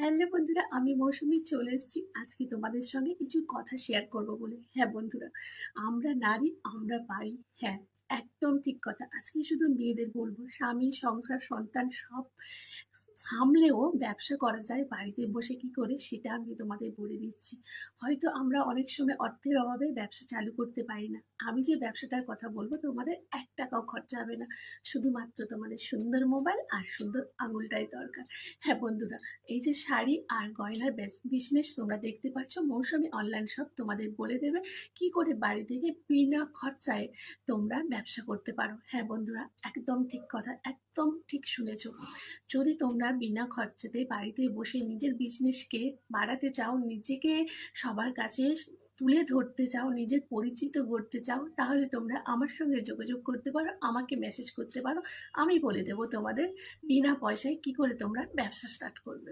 Hello বন্ধুরা, আমি মৌসুমী চলে এসেছি আজকে তোমাদের সঙ্গে কিছু কথা শেয়ার করব বলে। হ্যাঁ বন্ধুরা, আমরা নারী, আমরা পারি। হ্যাঁ, একদম ঠিক কথা। আজকে শুধু মেয়েদের বলবো, স্বামী, সংসার, সন্তান সব সামলেও ব্যবসা করা যায় বাড়িতে বসে কি করে, সেটা আমি তোমাদের বলে দিচ্ছি। হয়তো আমরা অনেক সময় অর্থের অভাবে ব্যবসা চালু করতে পারি না। আমি যে ব্যবসাটার কথা বলবো, তোমাদের 1 টাকাও খরচা হবে না। শুধুমাত্র তোমাদের সুন্দর মোবাইল আর সুন্দর আঙুলটাই দরকার। হ্যাঁ বন্ধুরা, এই যে শাড়ি আর গয়নার বিজনেস তোমরা দেখতে পাচ্ছ, মৌসুমী অনলাইন শপ তোমাদের বলে দেবে কি করে বাড়ি থেকে বিনা খরচায় তোমরা ব্যবসা করতে পারো। হ্যাঁ বন্ধুরা, একদম ঠিক কথা, একদম ঠিক শুনেছো। যদি তোমরা বিনা খরচাতে বাড়িতে বসে নিজের বিজনেসকে বাড়াতে চাও, নিজেকে সবার কাছে তুলে ধরতে চাও, নিজের পরিচিত করতে চাও, তাহলে তোমরা আমার সঙ্গে যোগাযোগ করতে পারো, আমাকে মেসেজ করতে পারো। আমি বলে দেবো তোমাদের বিনা পয়সায় কি করে তোমরা ব্যবসা স্টার্ট করবে।